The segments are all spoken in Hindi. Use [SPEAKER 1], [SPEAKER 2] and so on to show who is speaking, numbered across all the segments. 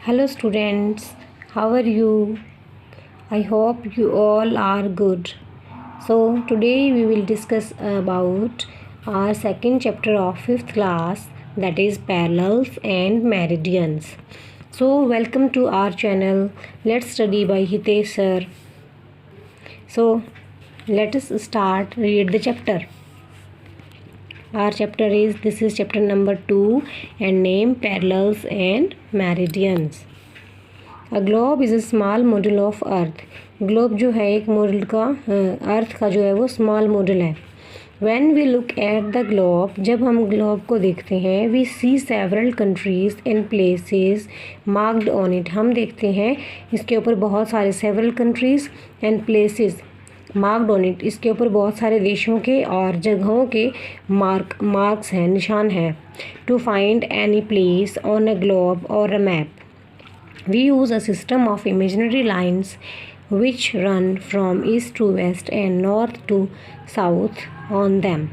[SPEAKER 1] Hello students, how are you? I hope you all are good. So today we will discuss about our second chapter of 5th class, that is parallels and meridians. So welcome to our channel. Let's study by Hitesh sir. So let us start read the chapter. Our chapter is chapter number 2 and name parallels and meridians. A globe is a small model of earth. Globe जो है एक मॉडल का अर्थ का जो है वो स्मॉल मॉडल है. When we look at the globe, जब हम ग्लोब को देखते हैं, we see several countries and places marked on it. हम देखते हैं इसके ऊपर बहुत सारे several countries and places marked on it, इसके ऊपर बहुत सारे देशों के और जगहों के मार्क्स हैं, निशान हैं. To find any place on a globe और a map we use a system of imaginary lines which run from east to west and north to south on them.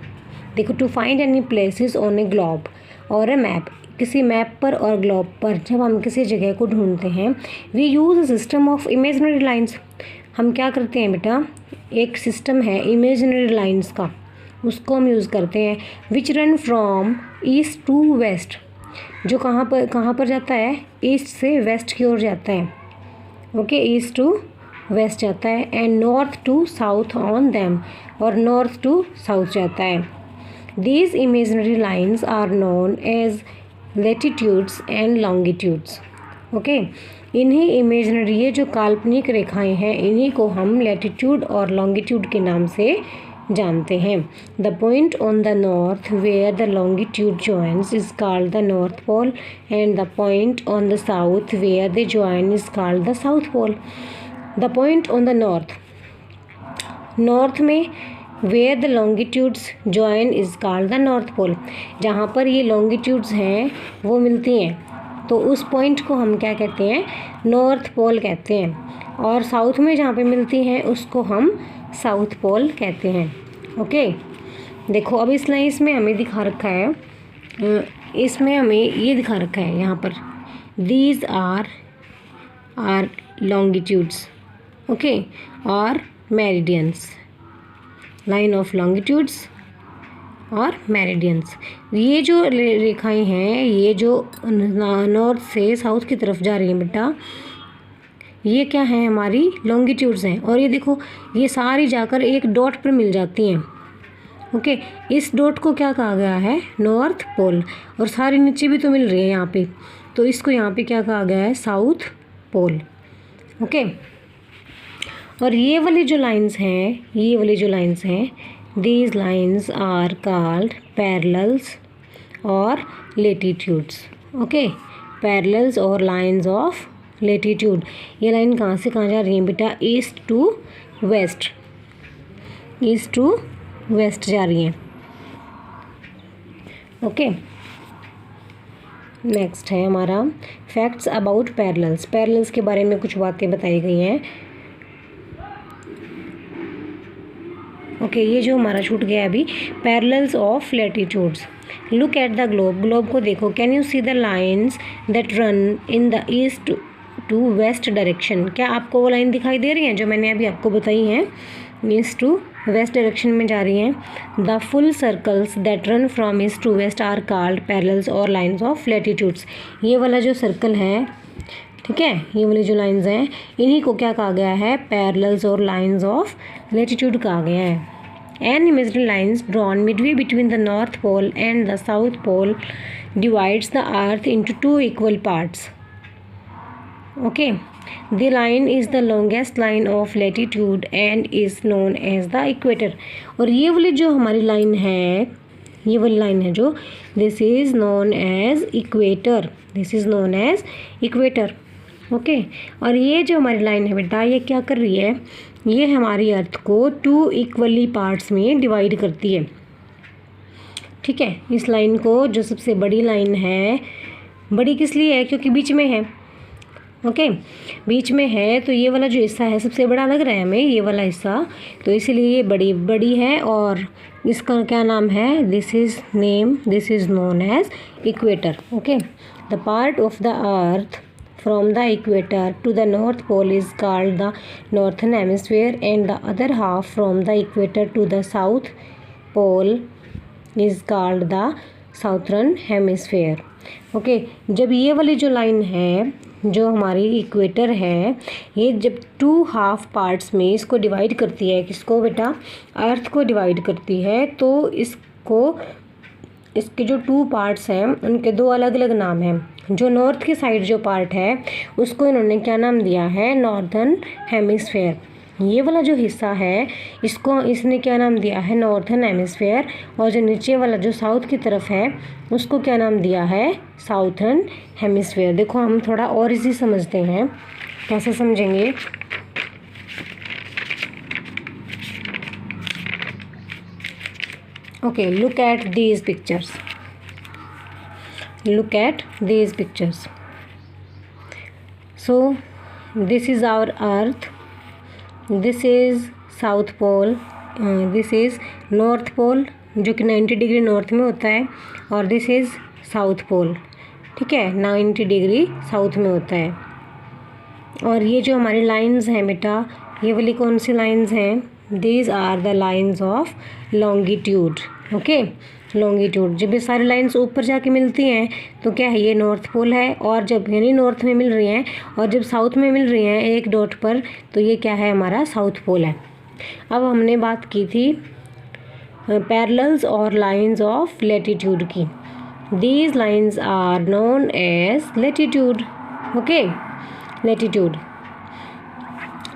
[SPEAKER 1] देखो, to find any places on a globe और अ मैप, किसी मैप पर और ग्लोब पर जब हम किसी जगह को ढूंढते हैं, we use a system of imaginary lines. हम क्या करते हैं बेटा, एक सिस्टम है इमेजिनरी लाइंस का, उसको हम यूज़ करते हैं. Which run from east to west, जो कहाँ पर जाता है, ईस्ट से वेस्ट की ओर जाता है. ओके, ईस्ट टू वेस्ट जाता है. And north to south on them, और नॉर्थ टू साउथ जाता है. These imaginary lines are known as latitudes and longitudes. Okay, इन्हीं इमेजिनरी, ये जो काल्पनिक रेखाएं हैं, इन्हीं को हम लैटिट्यूड और लॉन्गिट्यूड के नाम से जानते हैं. The point on the north where the longitude joins is called the north pole and the point on the south where they join is called the south pole. The point on the north में where the longitudes join is called the north pole, जहाँ पर ये लॉन्गिट्यूड्स हैं वो मिलती हैं, तो उस पॉइंट को हम क्या कहते हैं, नॉर्थ पोल कहते हैं. और साउथ में जहाँ पे मिलती हैं उसको हम साउथ पोल कहते हैं. ओके, देखो अब इस लाइन में हमें दिखा रखा है, इसमें हमें ये दिखा रखा है यहाँ पर, दीज आर लॉन्गिट्यूड्स. ओके, और मेरिडियंस, लाइन ऑफ लॉन्गिट्यूड्स और मेरिडियंस. ये जो रेखाएं हैं, ये जो नॉर्थ से साउथ की तरफ जा रही हैं बेटा, ये क्या है, हमारी लॉन्गिट्यूड्स हैं. और ये देखो, ये सारी जाकर एक डॉट पर मिल जाती हैं. ओके, इस डॉट को क्या कहा गया है, नॉर्थ पोल. और सारी नीचे भी तो मिल रही है यहाँ पे, तो इसको यहाँ पे क्या कहा गया है, साउथ पोल. ओके, और ये वाली जो लाइन्स हैं, These lines are called parallels or latitudes. Okay, parallels और lines of latitude. ये लाइन कहाँ से कहाँ जा रही है बेटा, ईस्ट टू वेस्ट जा रही हैं. ओके, नेक्स्ट है हमारा फैक्ट्स अबाउट पैरेलल्स. पैरेलल्स के बारे में कुछ बातें बताई गई हैं. ओके, ये जो हमारा छूट गया अभी, parallels of latitudes. Look at the globe को देखो. Can you see the lines that run in the east to west direction. क्या आपको वो लाइन दिखाई दे रही हैं जो मैंने अभी आपको बताई हैं, ईस्ट टू वेस्ट डायरेक्शन में जा रही हैं. The full circles that run from east to west are called parallels और लाइन्स ऑफ लैटिट्यूड्स. ये वाला जो सर्कल है, ठीक है, ये वाली जो लाइंस हैं, इन्हीं को क्या कहा गया है, पैरेलल्स और लाइंस ऑफ लैटिट्यूड कहा गया है. An imaginary lines drawn midway between the north pole and the south pole divides the earth into 2 equal parts. Okay, the line is the longest line of latitude and is known as the equator. और ये वाली जो हमारी लाइन है, ये वाली लाइन है जो, this is known as equator. Okay, और ये जो हमारी लाइन है बेटा, ये क्या कर रही है, ये हमारी अर्थ को 2 इक्वली पार्ट्स में डिवाइड करती है. ठीक है, इस लाइन को, जो सबसे बड़ी लाइन है, बड़ी किस लिए है, क्योंकि बीच में है. ओके, बीच में है, तो ये वाला जो हिस्सा है सबसे बड़ा लग रहा है हमें, ये वाला हिस्सा, तो इसीलिए ये बड़ी है. और इसका क्या नाम है, this is known as equator. Okay, the part of the earth from the equator to the North Pole is called the northern hemisphere, and the other half from the equator to the South Pole is called the southern hemisphere. Okay जब ये वाली जो लाइन है जो हमारी इक्वेटर है, ये जब 2 हाफ पार्ट्स में इसको डिवाइड करती है, किसको बेटा, अर्थ को डिवाइड करती है, तो इसके जो 2 पार्ट्स हैं उनके 2 अलग अलग नाम हैं। जो नॉर्थ की साइड जो पार्ट है उसको इन्होंने क्या नाम दिया है, नॉर्थर्न हेमिस्फेयर। ये वाला जो हिस्सा है इसने क्या नाम दिया है, नॉर्थर्न हेमिस्फेयर, और जो नीचे वाला जो साउथ की तरफ है उसको क्या नाम दिया है, साउथर्न हेमिस्फेयर। देखो हम थोड़ा और इजी समझते हैं, कैसे समझेंगे। Okay, look at these pictures, look at these pictures. So this is our earth, this is south pole, this is north pole जो कि 90 डिग्री नॉर्थ में होता है, और दिस इज़ साउथ पोल, ठीक है, 90 डिग्री साउथ में होता है। और ये जो हमारी लाइंस हैं बेटा, ये वाली कौन सी लाइंस हैं, these are the lines of longitude. Okay, longitude, जब ये सारी लाइंस ऊपर जाके मिलती हैं तो क्या है, ये नॉर्थ पोल है, और जब यानी नॉर्थ में मिल रही हैं और जब साउथ में मिल रही हैं एक डॉट पर, तो ये क्या है, हमारा साउथ पोल है। अब हमने बात की थी पैरेलल्स और लाइंस ऑफ लैटिट्यूड की। These lines are known as latitude. Okay, latitude.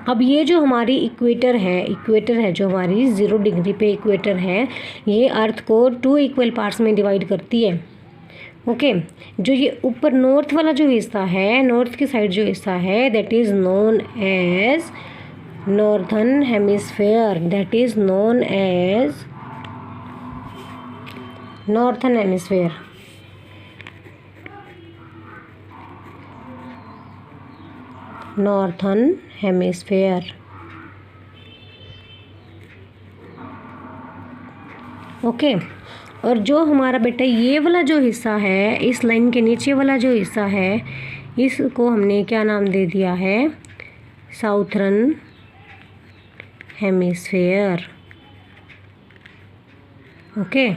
[SPEAKER 1] अब ये जो हमारी इक्वेटर है जो हमारी 0 डिग्री पे इक्वेटर है, ये अर्थ को 2 इक्वल पार्ट्स में डिवाइड करती है। ओके, जो ये ऊपर नॉर्थ वाला जो हिस्सा है, नॉर्थ की साइड जो हिस्सा है, that is known as northern hemisphere, that is known as northern hemisphere. Northern hemisphere. Okay, और जो हमारा बेटा ये वाला जो हिस्सा है, इस लाइन के नीचे वाला जो हिस्सा है, इसको हमने क्या नाम दे दिया है, southern hemisphere. Okay,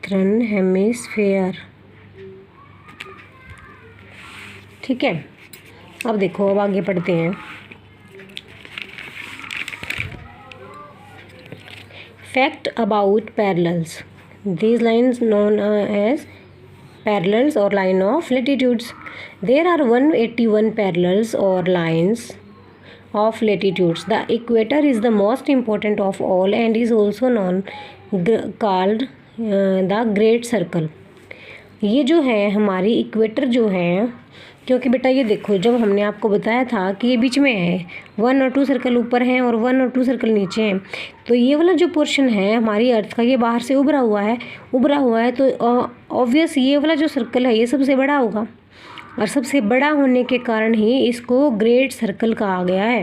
[SPEAKER 1] southern hemisphere, ठीक है। अब देखो, अब आगे पढ़ते हैं। Fact about parallels, these lines known as parallels और line of latitudes. There are 181 parallels और lines of latitudes. The equator is the most important of all and is also known called the great circle. ये जो है हमारी इक्वेटर जो है, क्योंकि बेटा ये देखो, जब हमने आपको बताया था कि ये बीच में है, 1 और 2 सर्कल ऊपर हैं और 1 और 2 सर्कल नीचे हैं, तो ये वाला जो पोर्शन है हमारी अर्थ का, ये बाहर से उभरा हुआ है, तो ऑब्वियस ये वाला जो सर्कल है ये सबसे बड़ा होगा, और सबसे बड़ा होने के कारण ही इसको ग्रेट सर्कल कहा गया है।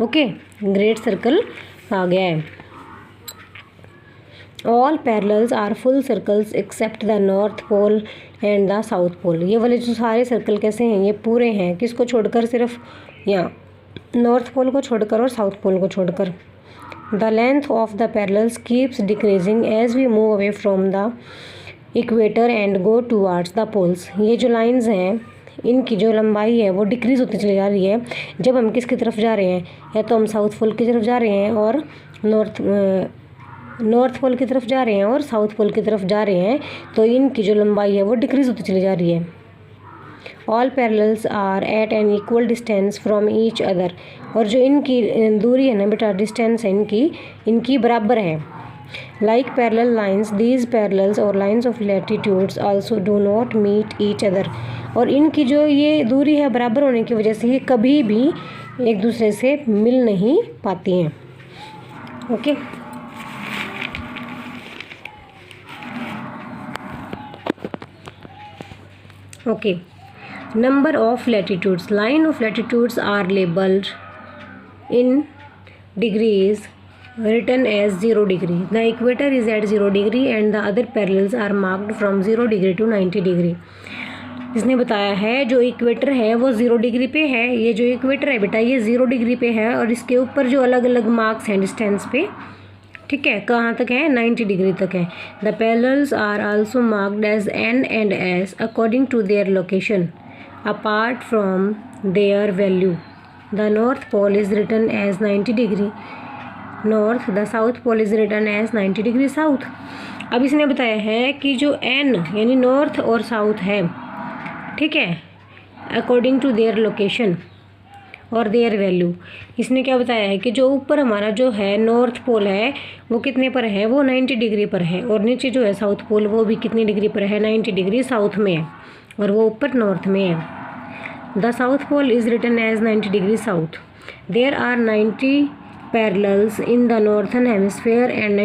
[SPEAKER 1] ओके, ग्रेट सर्कल कहा गया है। All parallels are full circles except the north pole and the south pole. ये वाले जो सारे सर्कल कैसे हैं, ये पूरे हैं, किसको छोड़कर, सिर्फ यहाँ नॉर्थ पोल को छोड़कर और साउथ पोल को छोड़कर। The length of the parallels keeps decreasing as we move away from the equator and go towards the poles. ये जो लाइंस हैं इनकी जो लंबाई है वो डिक्रीज़ होती चली जा रही है जब हम किसकी तरफ जा रहे हैं, या तो हम साउथ पोल की तरफ जा रहे हैं और नॉर्थ पोल की तरफ जा रहे हैं और साउथ पोल की तरफ जा रहे हैं, तो इनकी जो लंबाई है वो डिक्रीज़ होती चली जा रही है। All parallels are at an equal distance from each other. और जो इनकी दूरी है ना बेटा, डिस्टेंस है इनकी बराबर है। Like parallel lines, these parallels और lines of latitudes also do not meet each other. और इनकी जो ये दूरी है बराबर होने की वजह से ये कभी भी एक दूसरे से मिल नहीं पाती हैं। Okay, okay, number of latitudes. Line of latitudes are labeled in degrees written as 0 degree. The equator is at 0 degree and the other parallels are marked from 0 degree to 90 degree. इसने बताया है जो इक्वेटर है वो 0 डिग्री पे है। ये जो इक्वेटर है बेटा ये 0 डिग्री पे है और इसके ऊपर जो अलग अलग मार्क्स हैं डिस्टेंस पे, ठीक है, कहाँ तक है, 90 डिग्री तक है। The parallels are also marked as N and S according to their location apart from their value. The north pole is written as 90 degree north, the south pole is written as 90 degree south. अब इसने बताया है कि जो N यानी नॉर्थ और साउथ है, ठीक है, अकॉर्डिंग टू देयर लोकेशन और देयर वैल्यू। इसने क्या बताया है कि जो ऊपर हमारा जो है नॉर्थ पोल है वो कितने पर है, वो 90 डिग्री पर है, और नीचे जो है साउथ पोल वो भी कितनी डिग्री पर है, 90 डिग्री साउथ में है, और वो ऊपर नॉर्थ में है। The south pole is written as 90 degree south. There are 90 parallels in the northern hemisphere and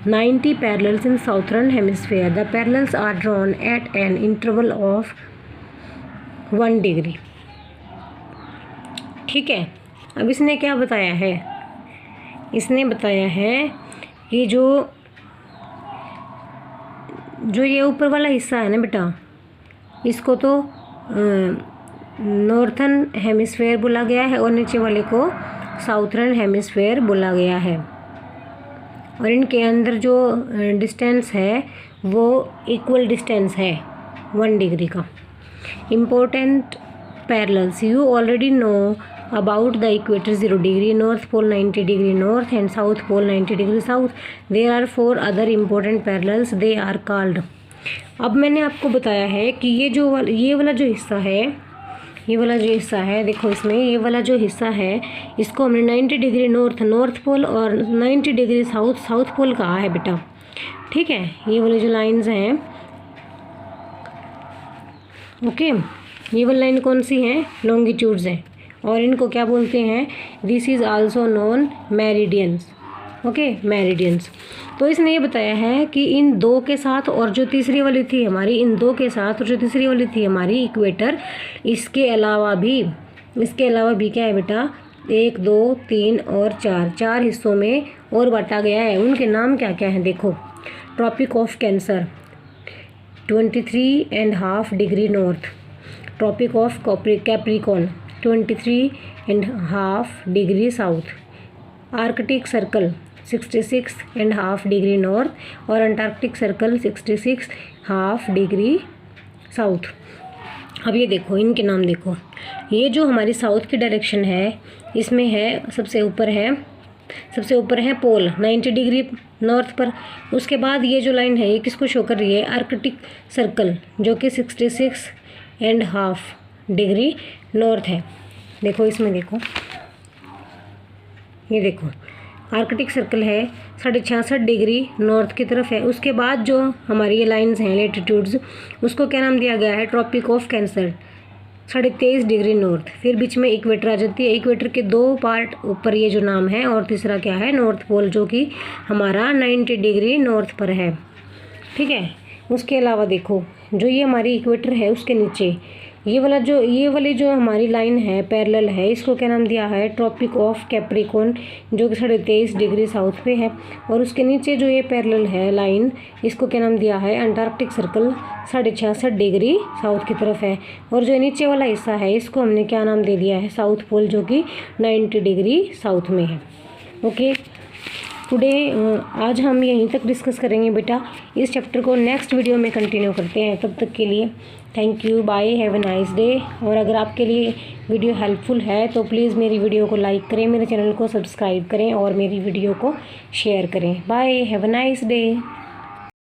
[SPEAKER 1] 90 parallels in southern hemisphere. The parallels are drawn at an interval of 1 degree. ठीक है, अब इसने क्या बताया है, इसने बताया है कि जो ये ऊपर वाला हिस्सा है ना बेटा, इसको तो नॉर्थन हेमिस्फेयर बोला गया है और नीचे वाले को साउथर्न हेमिस्फेयर बोला गया है, और इनके अंदर जो डिस्टेंस है वो इक्वल डिस्टेंस है 1 डिग्री का। Important parallels, you already know about the equator 0 degree, north pole 90 degree north and south pole 90 degree south. There are 4 other important parallels, they are called. अब मैंने आपको बताया है कि ये वाला जो हिस्सा है, ये वाला जो हिस्सा है, देखो इसमें ये वाला जो हिस्सा है इसको हमने 90 डिग्री नॉर्थ पोल और 90 डिग्री साउथ पोल कहा है बेटा, ठीक है। ये वाली जो लाइंस हैं, ओके, ये वाली लाइन कौन सी हैं, लॉन्गिट्यूड्स हैं, और इनको क्या बोलते हैं, this is also known meridians, okay, meridians. तो इसने ये बताया है कि इन दो के साथ और जो तीसरी वाली थी हमारी, इन दो के साथ और जो तीसरी वाली थी हमारी इक्वेटर, इसके अलावा भी क्या है बेटा, 1 2 3 और 4 हिस्सों में और बांटा गया है। उनके नाम क्या क्या हैं देखो, Tropic of Cancer 23.5 degree north, Tropic of Capricorn 23.5 degree south, Arctic Circle 66.5 degree north और अंटार्कटिक सर्कल 66.5 डिग्री साउथ। अब ये देखो, इनके नाम देखो, ये जो हमारी साउथ की डायरेक्शन है इसमें है सबसे ऊपर है पोल 90 डिग्री नॉर्थ पर। उसके बाद ये जो लाइन है ये किसको शो कर रही है, आर्कटिक सर्कल जो कि 66.5 डिग्री नॉर्थ है। देखो इसमें देखो, ये देखो आर्कटिक सर्कल है 66.5 डिग्री नॉर्थ की तरफ है। उसके बाद जो हमारी ये लाइंस हैं लेटीट्यूड्स, उसको क्या नाम दिया गया है, Tropic of Cancer 23.5 degree north. फिर बीच में इक्वेटर आ जाती है, इक्वेटर के 2 पार्ट ऊपर ये जो नाम है, और तीसरा क्या है, नॉर्थ पोल जो कि हमारा 90 डिग्री नॉर्थ पर है, ठीक है। उसके अलावा देखो जो ये हमारी इक्वेटर है उसके नीचे ये वाली जो हमारी लाइन है पैरेलल है, इसको क्या नाम दिया है, ट्रॉपिक ऑफ कैप्रिकॉर्न जो कि 23.5 डिग्री साउथ पे है। और उसके नीचे जो ये पैरेलल है लाइन, इसको क्या नाम दिया है, अंटार्कटिक सर्कल 66.5 डिग्री साउथ की तरफ है। और जो नीचे वाला हिस्सा है इसको हमने क्या नाम दे दिया है, साउथ पोल जो कि 90 डिग्री साउथ में है, ओके। टुडे आज हम यहीं तक डिस्कस करेंगे बेटा, इस चैप्टर को नेक्स्ट वीडियो में कंटिन्यू करते हैं। तब तक के लिए thank you, bye, have a nice day. और अगर आपके लिए वीडियो हेल्पफुल है तो प्लीज़ मेरी वीडियो को लाइक करें, मेरे चैनल को सब्सक्राइब करें और मेरी वीडियो को शेयर करें। Bye, have a nice day.